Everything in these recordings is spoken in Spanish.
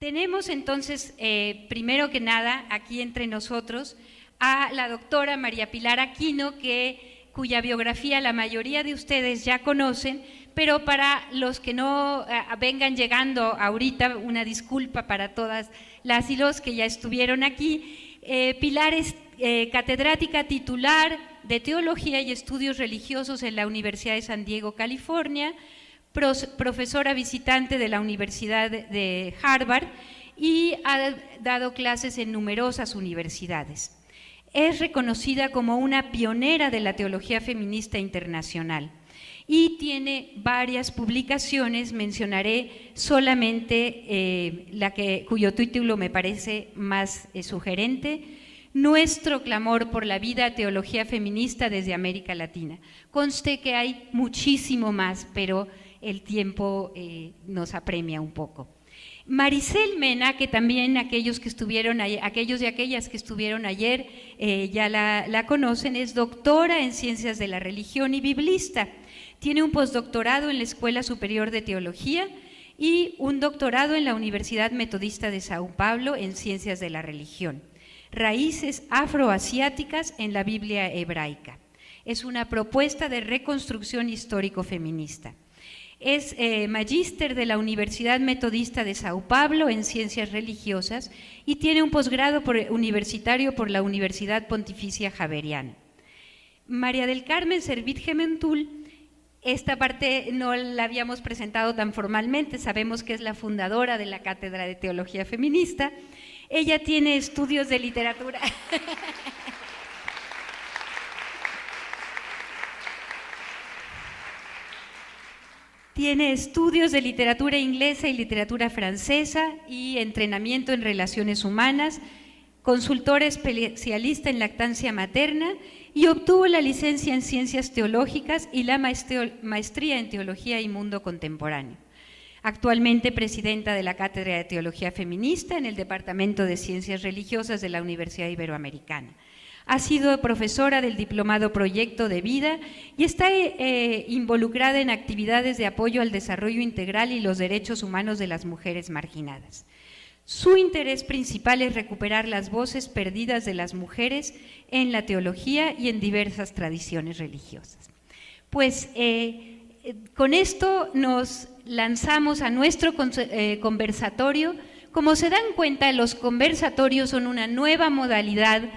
Tenemos entonces, primero que nada, aquí entre nosotros, a la doctora María Pilar Aquino, cuya biografía la mayoría de ustedes ya conocen, pero para los que no vengan llegando ahorita, una disculpa para todas las y los que ya estuvieron aquí. Pilar es catedrática titular de Teología y Estudios Religiosos en la Universidad de San Diego, California, profesora visitante de la Universidad de Harvard y ha dado clases en numerosas universidades. Es reconocida como una pionera de la teología feminista internacional y tiene varias publicaciones. Mencionaré solamente cuyo título me parece más sugerente: Nuestro clamor por la vida, teología feminista desde América Latina. Conste que hay muchísimo más, pero el tiempo nos apremia un poco. Maricel Mena, que también aquellos y aquellas que estuvieron ayer ya la conocen, es doctora en Ciencias de la Religión y biblista. Tiene un postdoctorado en la Escuela Superior de Teología y un doctorado en la Universidad Metodista de Sao Paulo en Ciencias de la Religión. Raíces afroasiáticas en la Biblia hebraica. Es una propuesta de reconstrucción histórico-feminista. Es magíster de la Universidad Metodista de Sao Paulo en Ciencias Religiosas y tiene un posgrado universitario por la Universidad Pontificia Javeriana. María del Carmen Servit Gementul, esta parte no la habíamos presentado tan formalmente, sabemos que es la fundadora de la Cátedra de Teología Feminista. Ella tiene estudios de literatura. Tiene estudios de literatura inglesa y literatura francesa y entrenamiento en relaciones humanas, consultora especialista en lactancia materna y obtuvo la licencia en Ciencias Teológicas y la maestría en Teología y Mundo Contemporáneo. Actualmente presidenta de la Cátedra de Teología Feminista en el Departamento de Ciencias Religiosas de la Universidad Iberoamericana. Ha sido profesora del Diplomado Proyecto de Vida y está involucrada en actividades de apoyo al desarrollo integral y los derechos humanos de las mujeres marginadas. Su interés principal es recuperar las voces perdidas de las mujeres en la teología y en diversas tradiciones religiosas. Pues con esto nos lanzamos a nuestro conversatorio. Como se dan cuenta, los conversatorios son una nueva modalidad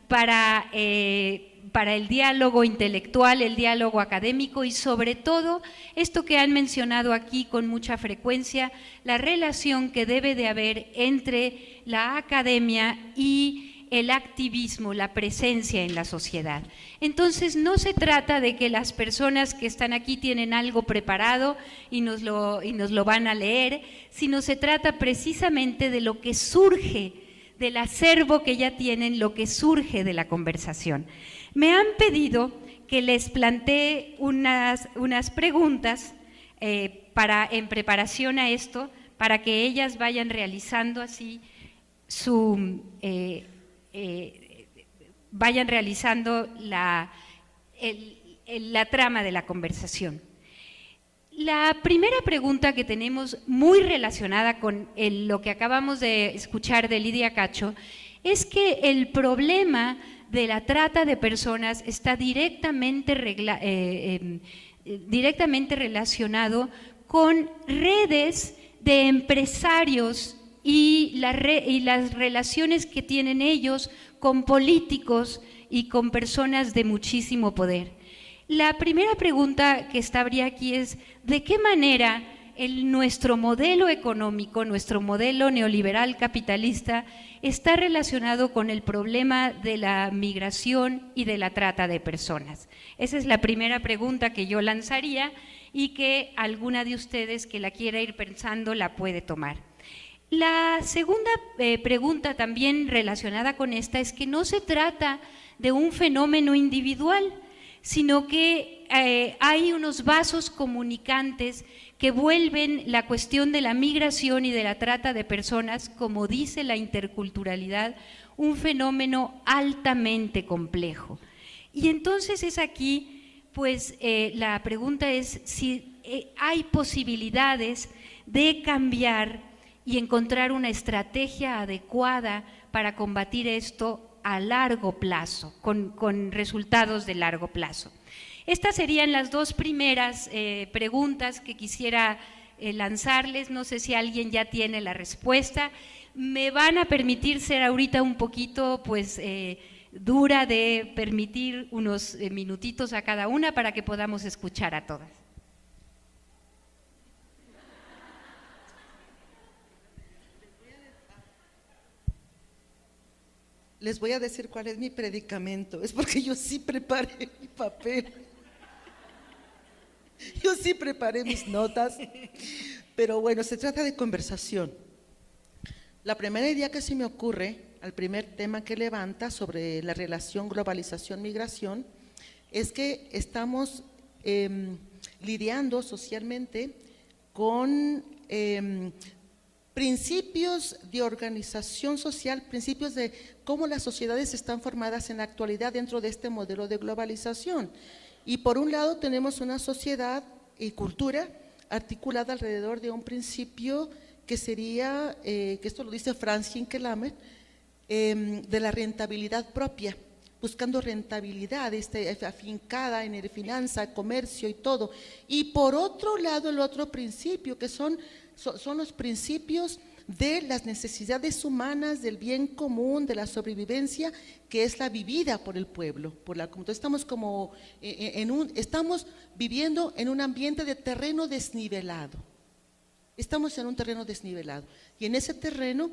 para el diálogo intelectual, el diálogo académico y sobre todo esto que han mencionado aquí con mucha frecuencia, la relación que debe de haber entre la academia y el activismo, la presencia en la sociedad. Entonces no se trata de que las personas que están aquí tienen algo preparado y nos lo van a leer, sino se trata precisamente de lo que surge del acervo que ya tienen, lo que surge de la conversación. Me han pedido que les plantee unas preguntas en preparación a esto, para que ellas vayan realizando así vayan realizando la trama de la conversación. La primera pregunta que tenemos, muy relacionada con lo que acabamos de escuchar de Lidia Cacho, es que el problema de la trata de personas está directamente relacionado con redes de empresarios y las relaciones que tienen ellos con políticos y con personas de muchísimo poder. La primera pregunta que estaría aquí es: ¿de qué manera nuestro modelo económico, nuestro modelo neoliberal capitalista está relacionado con el problema de la migración y de la trata de personas? Esa es la primera pregunta que yo lanzaría y que alguna de ustedes que la quiera ir pensando la puede tomar. La segunda pregunta también relacionada con esta es que no se trata de un fenómeno individual, sino que hay unos vasos comunicantes que vuelven la cuestión de la migración y de la trata de personas, como dice la interculturalidad, un fenómeno altamente complejo. Y entonces es aquí, pues la pregunta es si hay posibilidades de cambiar y encontrar una estrategia adecuada para combatir esto a largo plazo, con resultados de largo plazo. Estas serían las dos primeras preguntas que quisiera lanzarles. No sé si alguien ya tiene la respuesta. Me van a permitir ser ahorita un poquito pues dura de permitir unos minutitos a cada una para que podamos escuchar a todas. Les voy a decir cuál es mi predicamento. Es porque yo sí preparé mi papel. Yo sí preparé mis notas. Pero bueno, se trata de conversación. La primera idea que se me ocurre, al primer tema que levanta sobre la relación globalización-migración, es que estamos lidiando socialmente con principios de organización social, principios de cómo las sociedades están formadas en la actualidad dentro de este modelo de globalización. Y por un lado tenemos una sociedad y cultura articulada alrededor de un principio que sería, que esto lo dice Franz Hinkelamer, de la rentabilidad propia, buscando rentabilidad afincada en el finanza, comercio y todo. Y por otro lado el otro principio que son los principios de las necesidades humanas, del bien común, de la sobrevivencia, que es la vivida por el pueblo. Entonces estamos estamos viviendo en un ambiente de terreno desnivelado. Estamos en un terreno desnivelado y en ese terreno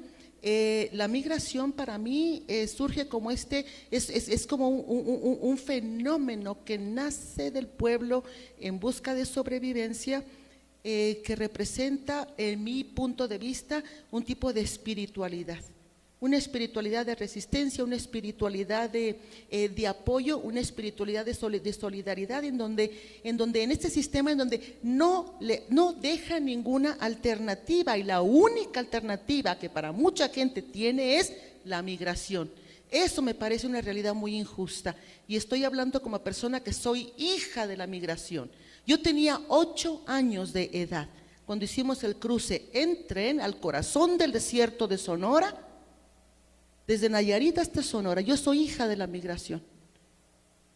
la migración para mí surge como es como un fenómeno que nace del pueblo en busca de sobrevivencia, que representa, en mi punto de vista, un tipo de espiritualidad, una espiritualidad de resistencia, una espiritualidad de apoyo, una espiritualidad de solidaridad, en donde en este sistema en donde no deja ninguna alternativa, y la única alternativa que para mucha gente tiene es la migración. Eso me parece una realidad muy injusta, y estoy hablando como persona que soy hija de la migración. Yo tenía 8 años de edad cuando hicimos el cruce en tren al corazón del desierto de Sonora, desde Nayarit hasta Sonora. Yo soy hija de la migración.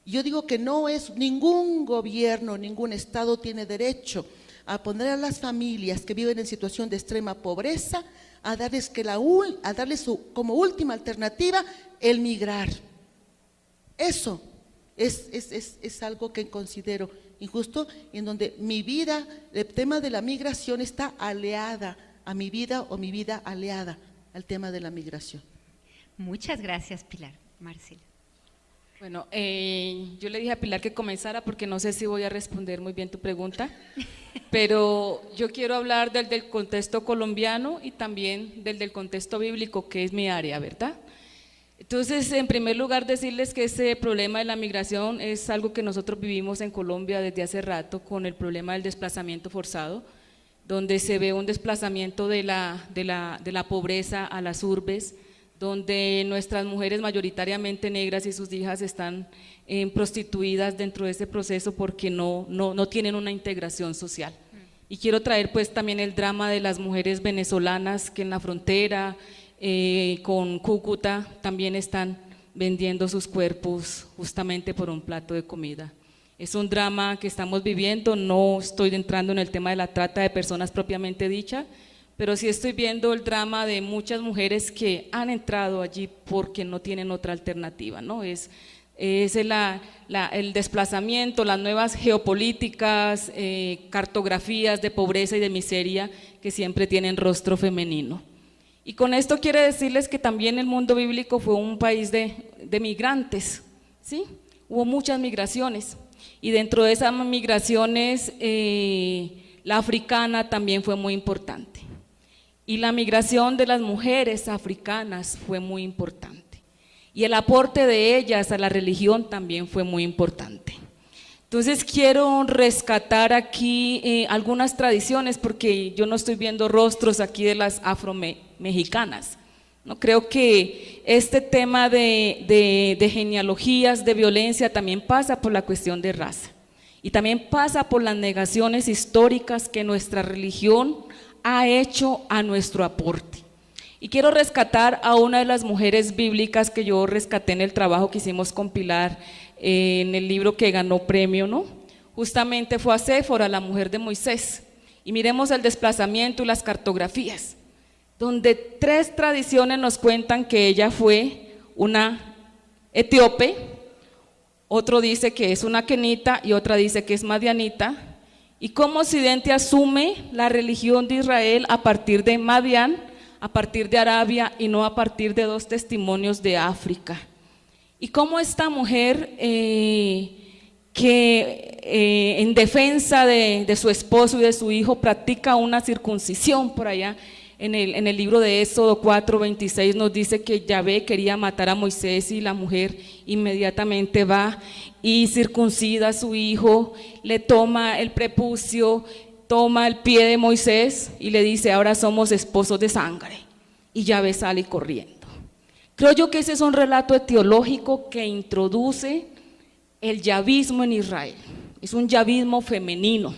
Yo digo que no es ningún gobierno, ningún estado tiene derecho a poner a las familias que viven en situación de extrema pobreza a darles como última alternativa el migrar. Eso es algo que considero injusto, en donde mi vida, el tema de la migración está aliada a mi vida, o mi vida aliada al tema de la migración. Muchas gracias, Pilar. Marcela. Bueno, yo le dije a Pilar que comenzara porque no sé si voy a responder muy bien tu pregunta, pero yo quiero hablar del contexto colombiano y también del contexto bíblico, que es mi área, ¿verdad? Entonces, en primer lugar, decirles que ese problema de la migración es algo que nosotros vivimos en Colombia desde hace rato, con el problema del desplazamiento forzado, donde se ve un desplazamiento de la pobreza a las urbes, donde nuestras mujeres mayoritariamente negras y sus hijas están prostituidas dentro de ese proceso porque no tienen una integración social. Y quiero traer pues también el drama de las mujeres venezolanas que en la frontera con Cúcuta también están vendiendo sus cuerpos justamente por un plato de comida. Es un drama que estamos viviendo. No estoy entrando en el tema de la trata de personas propiamente dicha, pero sí estoy viendo el drama de muchas mujeres que han entrado allí porque no tienen otra alternativa, ¿no? Es el desplazamiento, las nuevas geopolíticas, cartografías de pobreza y de miseria que siempre tienen rostro femenino. Y con esto quiero decirles que también el mundo bíblico fue un país de migrantes, ¿sí? Hubo muchas migraciones, y dentro de esas migraciones la africana también fue muy importante. Y la migración de las mujeres africanas fue muy importante. Y el aporte de ellas a la religión también fue muy importante. Entonces quiero rescatar aquí algunas tradiciones, porque yo no estoy viendo rostros aquí de las afromexicanas. No creo que este tema de genealogías de violencia también pasa por la cuestión de raza, y también pasa por las negaciones históricas que nuestra religión ha hecho a nuestro aporte. Y quiero rescatar a una de las mujeres bíblicas que yo rescaté en el trabajo que hicimos con Pilar, en el libro que ganó premio, ¿no? Justamente fue a Séfora, la mujer de Moisés. Y miremos el desplazamiento y las cartografías, donde 3 tradiciones nos cuentan que ella fue una etíope, otro dice que es una kenita y otra dice que es madianita, y cómo Occidente asume la religión de Israel a partir de Madián, a partir de Arabia y no a partir de 2 testimonios de África. Y cómo esta mujer que en defensa de su esposo y de su hijo practica una circuncisión por allá. En el libro de Éxodo 4:26 nos dice que Yahvé quería matar a Moisés y la mujer inmediatamente va y circuncida a su hijo, le toma el prepucio, toma el pie de Moisés y le dice: ahora somos esposos de sangre. Y Yahvé sale corriendo. Creo yo que ese es un relato etiológico que introduce el yavismo en Israel. Es un yavismo femenino,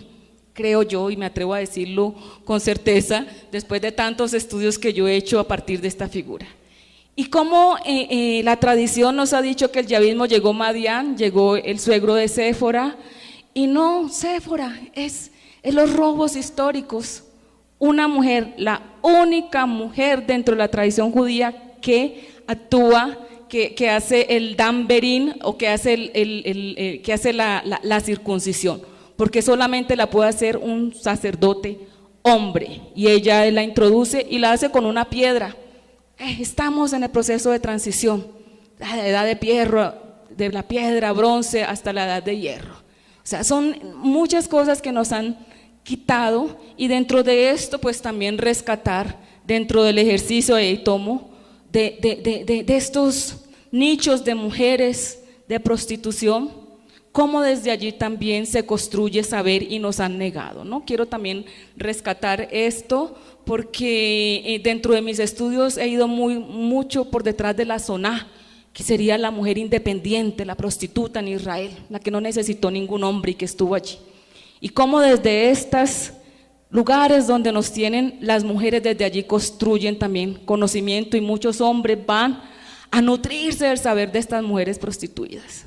creo yo, y me atrevo a decirlo con certeza después de tantos estudios que yo he hecho a partir de esta figura. Y como la tradición nos ha dicho que el yavismo llegó Madián, llegó el suegro de Séfora, y no, Séfora es los robos históricos. Una mujer, la única mujer dentro de la tradición judía que actúa, que hace el damberín o que hace, que hace la circuncisión, porque solamente la puede hacer un sacerdote hombre, y ella la introduce y la hace con una piedra. Estamos en el proceso de transición, la edad de la piedra, bronce, hasta la edad de hierro. O sea, son muchas cosas que nos han quitado, y dentro de esto pues también rescatar dentro del ejercicio de tomo de estos nichos de mujeres de prostitución, cómo desde allí también se construye saber y nos han negado, ¿no? Quiero también rescatar esto porque dentro de mis estudios he ido mucho por detrás de la zoná, que sería la mujer independiente, la prostituta en Israel, la que no necesitó ningún hombre y que estuvo allí. Y cómo desde estos lugares donde nos tienen, las mujeres desde allí construyen también conocimiento, y muchos hombres van a nutrirse del saber de estas mujeres prostituidas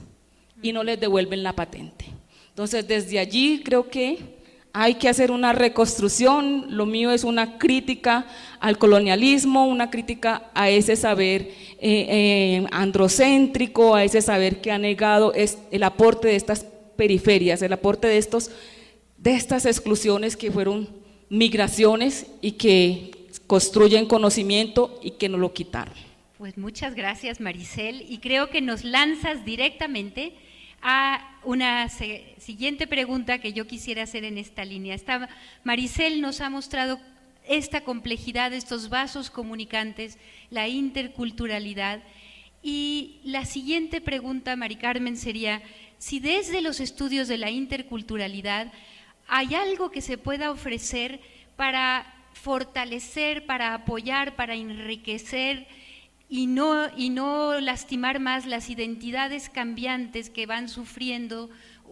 y no les devuelven la patente. Entonces desde allí creo que hay que hacer una reconstrucción. Lo mío es una crítica al colonialismo, una crítica a ese saber androcéntrico, a ese saber que ha negado el aporte de estas periferias, el aporte de estas exclusiones que fueron migraciones y que construyen conocimiento y que nos lo quitaron. Pues muchas gracias, Maricel, y creo que nos lanzas directamente a una siguiente pregunta que yo quisiera hacer en esta línea. Maricel nos ha mostrado esta complejidad, estos vasos comunicantes, la interculturalidad, y la siguiente pregunta, Mari Carmen, sería si desde los estudios de la interculturalidad hay algo que se pueda ofrecer para fortalecer, para apoyar, para enriquecer y no lastimar más las identidades cambiantes que van sufriendo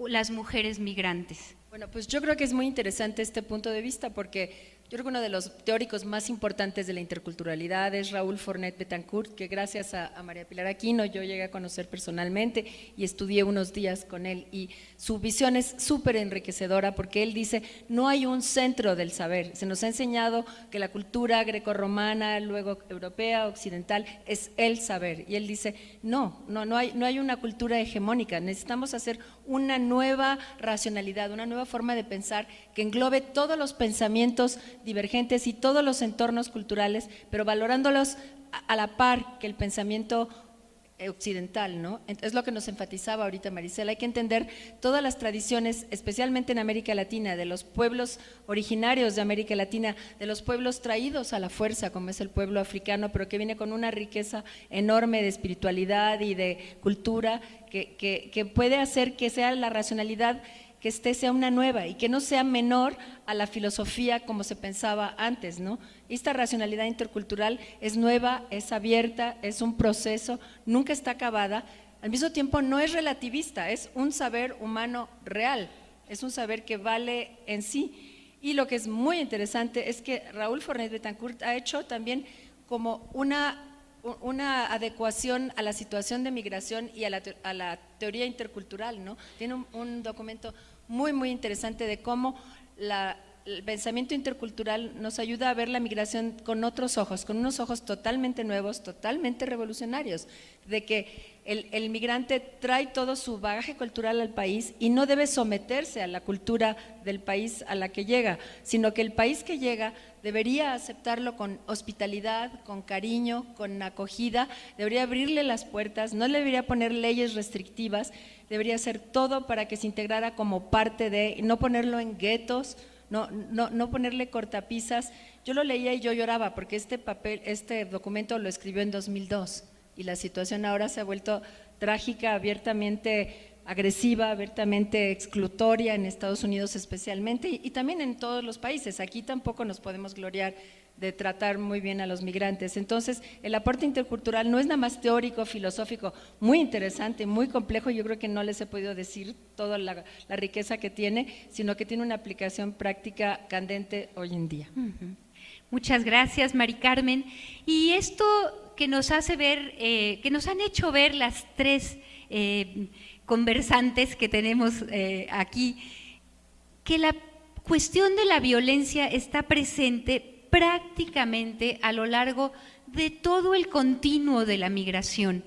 las mujeres migrantes. Bueno, pues yo creo que es muy interesante este punto de vista, porque yo creo que uno de los teóricos más importantes de la interculturalidad es Raúl Fornet Betancourt, que gracias a María Pilar Aquino yo llegué a conocer personalmente y estudié unos días con él, y su visión es súper enriquecedora porque él dice: no hay un centro del saber. Se nos ha enseñado que la cultura grecorromana, luego europea, occidental, es el saber, y él dice no hay una cultura hegemónica. Necesitamos hacer una nueva racionalidad, una nueva forma de pensar que englobe todos los pensamientos divergentes y todos los entornos culturales, pero valorándolos a la par que el pensamiento occidental, ¿no? Es lo que nos enfatizaba ahorita Maricel. Hay que entender todas las tradiciones, especialmente en América Latina, de los pueblos originarios de América Latina, de los pueblos traídos a la fuerza, como es el pueblo africano, pero que viene con una riqueza enorme de espiritualidad y de cultura que puede hacer que sea la racionalidad que sea una nueva y que no sea menor a la filosofía como se pensaba antes, ¿no? Esta racionalidad intercultural es nueva, es abierta, es un proceso, nunca está acabada, al mismo tiempo no es relativista, es un saber humano real, es un saber que vale en sí. Y lo que es muy interesante es que Raúl Fornet Betancourt ha hecho también como una adecuación a la situación de migración y a la teoría intercultural, ¿no? Tiene un documento muy interesante de cómo el pensamiento intercultural nos ayuda a ver la migración con otros ojos, con unos ojos totalmente nuevos, totalmente revolucionarios, de que el migrante trae todo su bagaje cultural al país y no debe someterse a la cultura del país a la que llega, sino que el país que llega debería aceptarlo con hospitalidad, con cariño, con acogida, debería abrirle las puertas, no le debería poner leyes restrictivas, debería hacer todo para que se integrara como parte de, no ponerlo en guetos, no ponerle cortapisas. Yo lo leía y yo lloraba porque este documento lo escribió en 2002 y la situación ahora se ha vuelto trágica, abiertamente agresiva, abiertamente exclutoria en Estados Unidos especialmente y también en todos los países. Aquí tampoco nos podemos gloriar de tratar muy bien a los migrantes. Entonces, el aporte intercultural no es nada más teórico, filosófico, muy interesante, muy complejo, yo creo que no les he podido decir toda la riqueza que tiene, sino que tiene una aplicación práctica candente hoy en día. Muchas gracias, Mari Carmen. Y esto que nos hace ver, que nos han hecho ver las tres conversantes que tenemos aquí, que la cuestión de la violencia está presente prácticamente a lo largo de todo el continuo de la migración.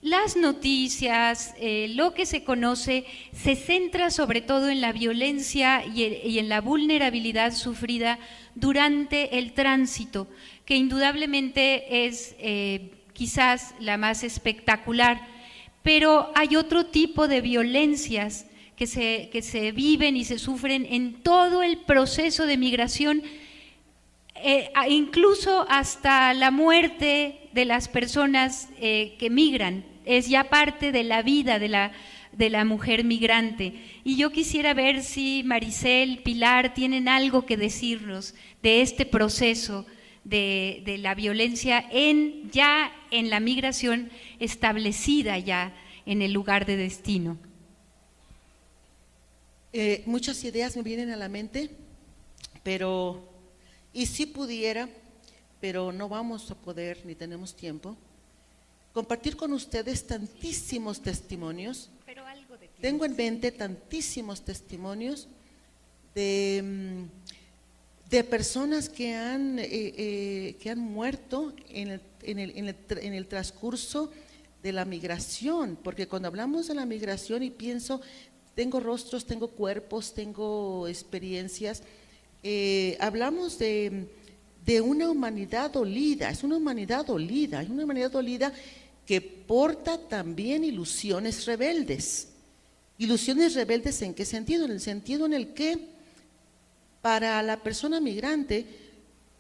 Las noticias, lo que se conoce, se centra sobre todo en la violencia y en la vulnerabilidad sufrida durante el tránsito, que indudablemente es quizás la más espectacular, pero hay otro tipo de violencias que se viven y se sufren en todo el proceso de migración, incluso hasta la muerte de las personas que migran, es ya parte de la vida de la mujer migrante. Y yo quisiera ver si Maricel, Pilar tienen algo que decirnos de este proceso de la violencia ya en la migración establecida ya en el lugar de destino. Muchas ideas me vienen a la mente, pero… Y si pudiera, pero no vamos a poder ni tenemos tiempo, compartir con ustedes tantísimos testimonios. Pero algo de Tengo en mente tantísimos testimonios de personas que han muerto en el transcurso de la migración, porque cuando hablamos de la migración y pienso, tengo rostros, tengo cuerpos, tengo experiencias. Hablamos de una humanidad dolida, es una humanidad dolida, es una humanidad dolida que porta también ilusiones rebeldes. ¿Ilusiones rebeldes en qué sentido? En el sentido en el que para la persona migrante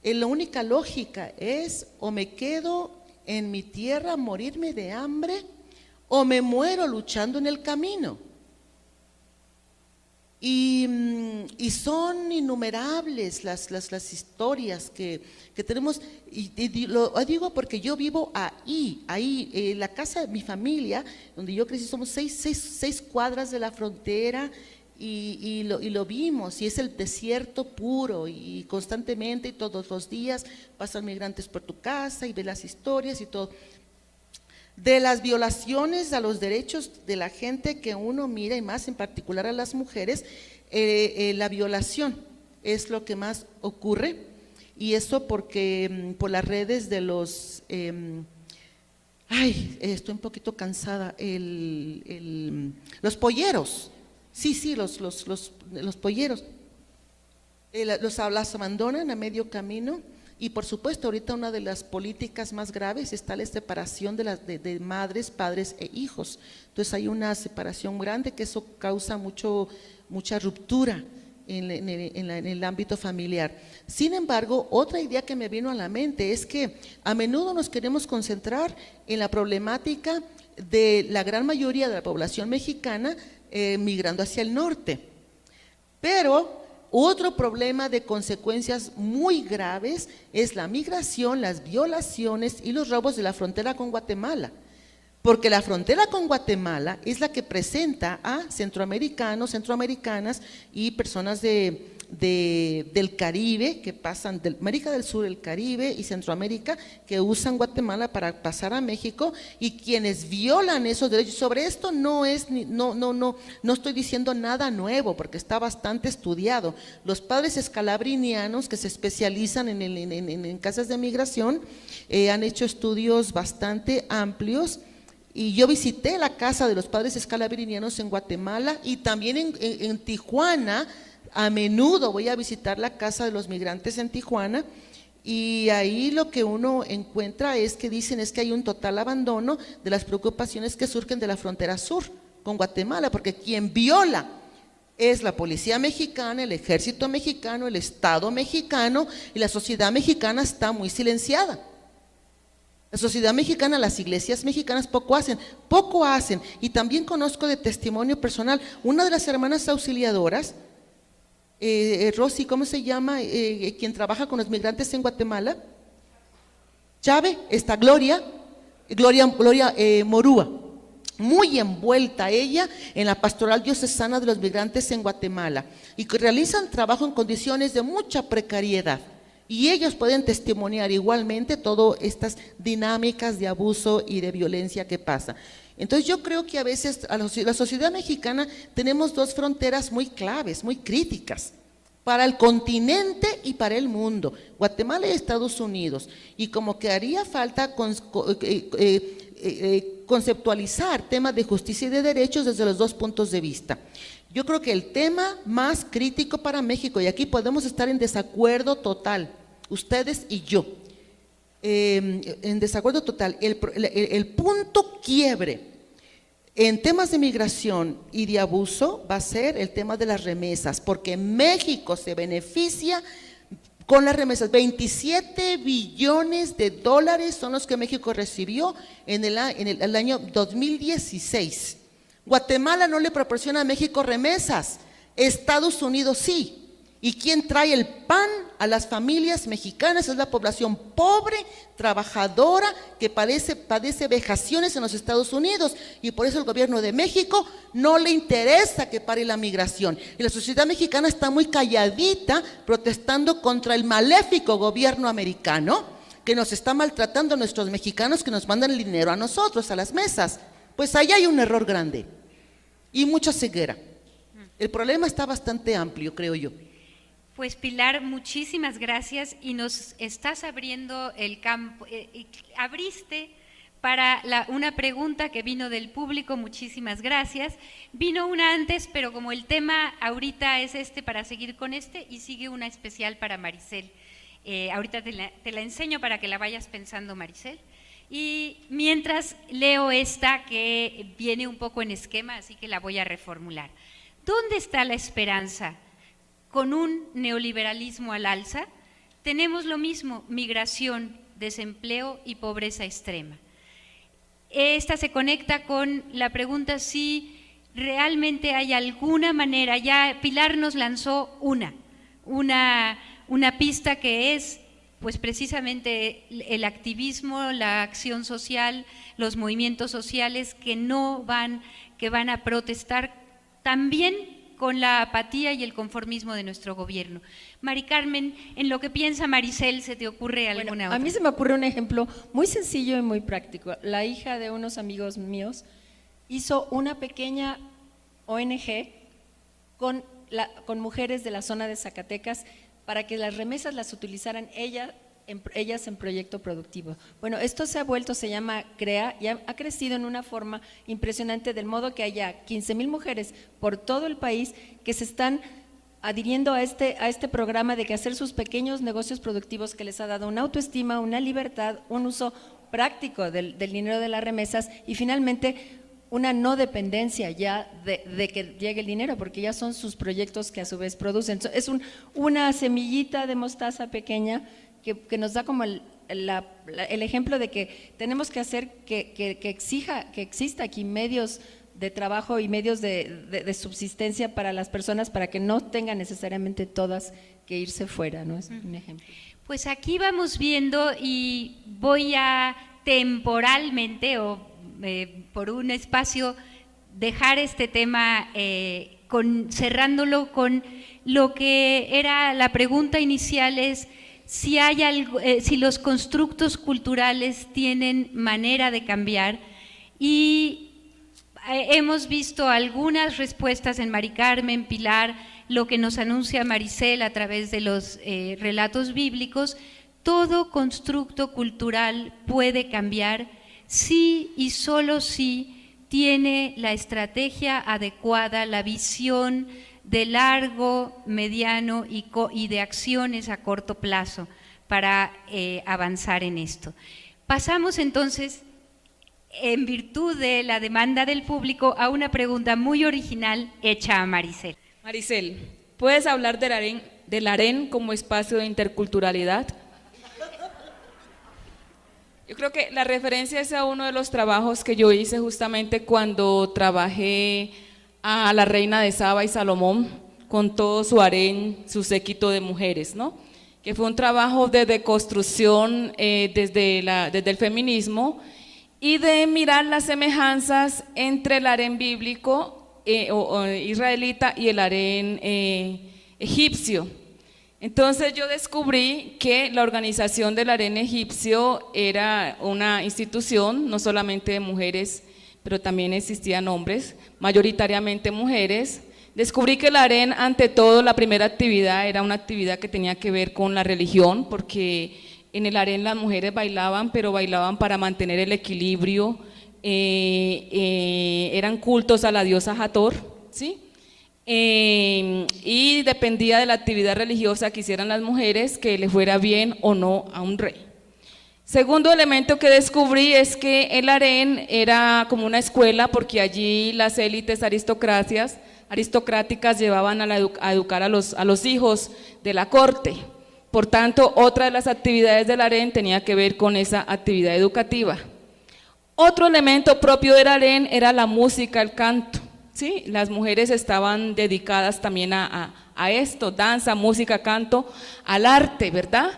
la única lógica es o me quedo en mi tierra a morirme de hambre o me muero luchando en el camino. Y son innumerables las historias que tenemos, y lo digo porque yo vivo ahí, la casa de mi familia, donde yo crecí, somos seis cuadras de la frontera, y lo vimos, y es el desierto puro, y constantemente, y todos los días pasan migrantes por tu casa, y ves las historias y todo. De las violaciones a los derechos de la gente que uno mira, y más en particular a las mujeres, la violación es lo que más ocurre, y eso porque por las redes de los… estoy un poquito cansada, los polleros, los polleros, las abandonan a medio camino. Y por supuesto, ahorita una de las políticas más graves está la separación de madres, padres e hijos. Entonces hay una separación grande que eso causa mucha ruptura en el ámbito familiar. Sin embargo, otra idea que me vino a la mente es que a menudo nos queremos concentrar en la problemática de la gran mayoría de la población mexicana migrando hacia el norte. Pero otro problema de consecuencias muy graves es la migración, las violaciones y los robos de la frontera con Guatemala, porque la frontera con Guatemala es la que presenta a centroamericanos, centroamericanas y personas de del Caribe, que pasan de América del Sur, el Caribe y Centroamérica, que usan Guatemala para pasar a México, y quienes violan esos derechos. Sobre esto no estoy diciendo nada nuevo, porque está bastante estudiado. Los padres escalabrinianos, que se especializan en casas de migración, han hecho estudios bastante amplios. Y yo visité la casa de los padres escalabrinianos en Guatemala, y también en Tijuana. A menudo voy a visitar la casa de los migrantes en Tijuana, y ahí lo que uno encuentra es que dicen es que hay un total abandono de las preocupaciones que surgen de la frontera sur con Guatemala, porque quien viola es la policía mexicana, el ejército mexicano, el Estado mexicano, y la sociedad mexicana está muy silenciada. La sociedad mexicana, las iglesias mexicanas poco hacen, y también conozco de testimonio personal, una de las hermanas auxiliadoras, Rosy, ¿cómo se llama? Quien trabaja con los migrantes en Guatemala, Chávez, está Gloria Morúa, muy envuelta ella en la pastoral diocesana de los migrantes en Guatemala, y que realizan trabajo en condiciones de mucha precariedad. Y ellos pueden testimoniar igualmente todas estas dinámicas de abuso y de violencia que pasa. Entonces yo creo que a veces la sociedad mexicana tenemos dos fronteras muy claves, muy críticas, para el continente y para el mundo, Guatemala y Estados Unidos. Y como que haría falta conceptualizar temas de justicia y de derechos desde los dos puntos de vista. Yo creo que el tema más crítico para México, y aquí podemos estar en desacuerdo total, ustedes y yo, en desacuerdo total, el punto quiebre en temas de migración y de abuso va a ser el tema de las remesas, porque México se beneficia con las remesas. 27 billones de dólares son los que México recibió en el año 2016. Guatemala no le proporciona a México remesas, Estados Unidos sí. ¿Y quién trae el pan a las familias mexicanas? Es la población pobre, trabajadora, que padece vejaciones en los Estados Unidos, y por eso el gobierno de México no le interesa que pare la migración. Y la sociedad mexicana está muy calladita, protestando contra el maléfico gobierno americano, que nos está maltratando a nuestros mexicanos, que nos mandan el dinero a nosotros, a las mesas. Pues ahí hay un error grande y mucha ceguera. El problema está bastante amplio, creo yo. Pues Pilar, muchísimas gracias, y nos estás abriendo el campo, abriste para una pregunta que vino del público, muchísimas gracias. Vino una antes, pero como el tema ahorita es para seguir con y sigue una especial para Maricel. Ahorita te la enseño para que la vayas pensando, Maricel. Y mientras leo esta que viene un poco en esquema, así que la voy a reformular. ¿Dónde está la esperanza? Con un neoliberalismo al alza, tenemos lo mismo: migración, desempleo y pobreza extrema. Esta se conecta con la pregunta si realmente hay alguna manera. Ya Pilar nos lanzó una pista, que es pues precisamente el activismo, la acción social, los movimientos sociales que van a protestar también con la apatía y el conformismo de nuestro gobierno. Mari Carmen, en lo que piensa Maricel, ¿se te ocurre alguna otra? A mí se me ocurre un ejemplo muy sencillo y muy práctico. La hija de unos amigos míos hizo una pequeña ONG con mujeres de la zona de Zacatecas para que las remesas las utilizaran ellas en proyecto productivo. Bueno, esto se llama CREA, y ha crecido en una forma impresionante, del modo que haya 15,000 mujeres por todo el país que se están adhiriendo a este programa de que hacer sus pequeños negocios productivos, que les ha dado una autoestima, una libertad, un uso práctico del dinero de las remesas, y finalmente una no dependencia ya de que llegue el dinero, porque ya son sus proyectos que a su vez producen. Es una semillita de mostaza pequeña que nos da como el ejemplo de que tenemos que hacer que exista aquí medios de trabajo y medios de subsistencia para las personas, para que no tengan necesariamente todas que irse fuera, ¿no? Es un ejemplo. Pues aquí vamos viendo, y voy a temporalmente por un espacio dejar este tema cerrándolo con lo que era la pregunta inicial, es si hay algo, si los constructos culturales tienen manera de cambiar, y hemos visto algunas respuestas en Mari Carmen, Pilar, lo que nos anuncia Maricel a través de los relatos bíblicos. Todo constructo cultural puede cambiar si y solo si tiene la estrategia adecuada, la visión de largo, mediano y de acciones a corto plazo para avanzar en esto. Pasamos entonces, en virtud de la demanda del público, a una pregunta muy original hecha a Maricel. Maricel, ¿puedes hablar del harén como espacio de interculturalidad? Yo creo que la referencia es a uno de los trabajos que yo hice justamente cuando trabajé a la reina de Saba y Salomón con todo su harén, su séquito de mujeres, ¿no? Que fue un trabajo de deconstrucción desde el feminismo y de mirar las semejanzas entre el harén bíblico o israelita y el harén egipcio. Entonces yo descubrí que la organización del harén egipcio era una institución no solamente de mujeres, pero también existían hombres, mayoritariamente mujeres. Descubrí que el harén, ante todo, la primera actividad era una actividad que tenía que ver con la religión, porque en el harén las mujeres bailaban, pero bailaban para mantener el equilibrio, eran cultos a la diosa Hathor, ¿sí? Y dependía de la actividad religiosa que hicieran las mujeres, que le fuera bien o no a un rey. Segundo elemento que descubrí es que el harén era como una escuela, porque allí las élites aristocráticas llevaban a educar a los hijos de la corte. Por tanto, otra de las actividades del harén tenía que ver con esa actividad educativa. Otro elemento propio del harén era la música, el canto. ¿Sí? Las mujeres estaban dedicadas también a esto, danza, música, canto, al arte, ¿verdad?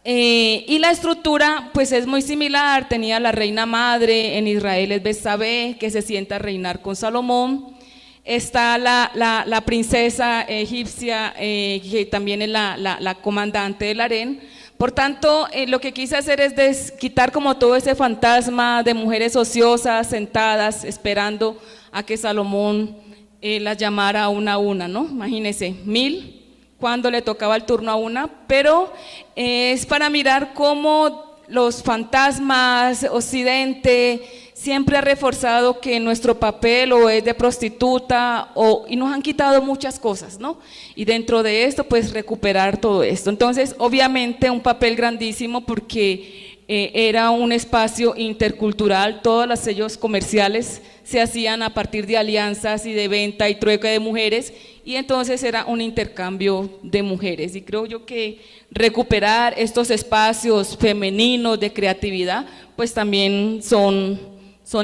Y la estructura pues es muy similar, tenía la reina madre, en Israel es Betsabé, que se sienta a reinar con Salomón, está la princesa egipcia, que también es la comandante del harén. Por tanto, lo que quise hacer es quitar como todo ese fantasma de mujeres ociosas, sentadas, esperando a que Salomón las llamara una a una, ¿no? Imagínense, 1000 cuando le tocaba el turno a una, pero es para mirar cómo los fantasmas, Occidente, siempre ha reforzado que nuestro papel o es de prostituta y nos han quitado muchas cosas, ¿no? Y dentro de esto, pues recuperar todo esto. Entonces, obviamente un papel grandísimo porque era un espacio intercultural, todos los sellos comerciales se hacían a partir de alianzas y de venta y trueque de mujeres, y entonces era un intercambio de mujeres, y creo yo que recuperar estos espacios femeninos de creatividad pues también son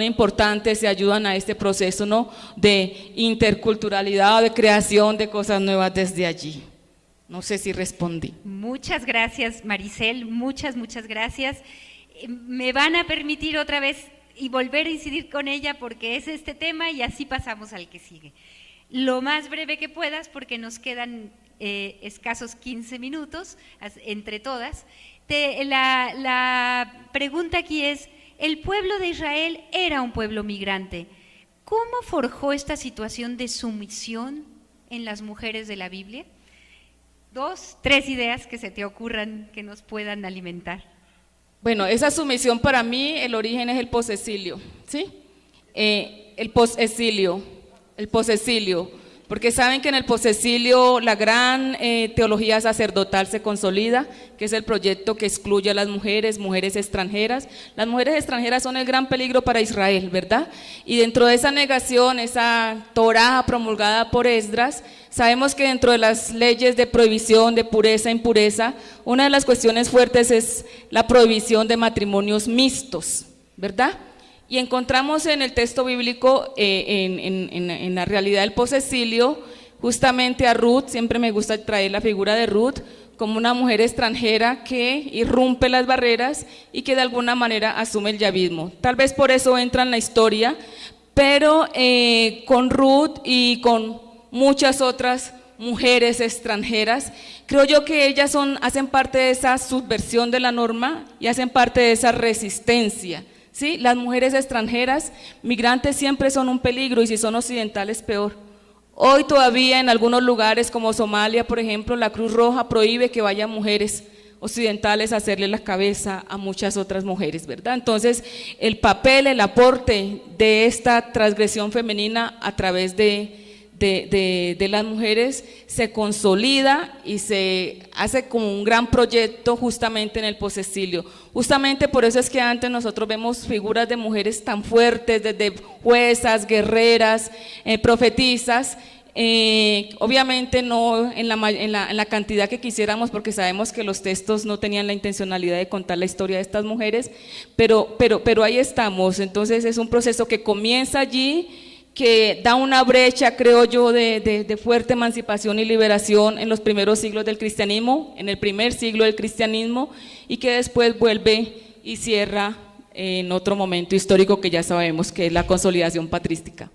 importantes y ayudan a este proceso, ¿no?, de interculturalidad, de creación de cosas nuevas desde allí. No sé si respondí. Muchas gracias, Maricel, muchas gracias. Me van a permitir otra vez y volver a incidir con ella porque es este tema y así pasamos al que sigue. Lo más breve que puedas porque nos quedan escasos 15 minutos entre todas. La pregunta aquí es, el pueblo de Israel era un pueblo migrante. ¿Cómo forjó esta situación de sumisión en las mujeres de la Biblia? 2, 3 ideas que se te ocurran que nos puedan alimentar. Bueno, esa sumisión para mí, el origen es el posexilio, ¿sí? El posexilio, porque saben que en el posexilio la gran teología sacerdotal se consolida, que es el proyecto que excluye a las mujeres extranjeras. Las mujeres extranjeras son el gran peligro para Israel, ¿verdad? Y dentro de esa negación, esa Torá promulgada por Esdras, sabemos que dentro de las leyes de prohibición de pureza e impureza, una de las cuestiones fuertes es la prohibición de matrimonios mixtos, ¿verdad? Y encontramos en el texto bíblico, en la realidad del posexilio, justamente a Ruth. Siempre me gusta traer la figura de Ruth como una mujer extranjera que irrumpe las barreras y que de alguna manera asume el yavismo. Tal vez por eso entra en la historia, pero con Ruth y con muchas otras mujeres extranjeras. Creo yo que ellas hacen parte de esa subversión de la norma y hacen parte de esa resistencia, ¿sí? Las mujeres extranjeras, migrantes, siempre son un peligro, y si son occidentales peor. Hoy todavía en algunos lugares como Somalia, por ejemplo, la Cruz Roja prohíbe que vayan mujeres occidentales a hacerle la cabeza a muchas otras mujeres, ¿verdad? Entonces, el papel, el aporte de esta transgresión femenina a través de las mujeres se consolida y se hace como un gran proyecto justamente en el posexilio. Justamente por eso es que antes nosotros vemos figuras de mujeres tan fuertes, desde juezas, guerreras, profetisas. Obviamente no en la cantidad que quisiéramos, porque sabemos que los textos no tenían la intencionalidad de contar la historia de estas mujeres, pero ahí estamos. Entonces es un proceso que comienza allí, que da una brecha, creo yo, de fuerte emancipación y liberación en los primeros siglos del cristianismo, en el primer siglo del cristianismo, y que después vuelve y cierra en otro momento histórico que ya sabemos que es la consolidación patrística.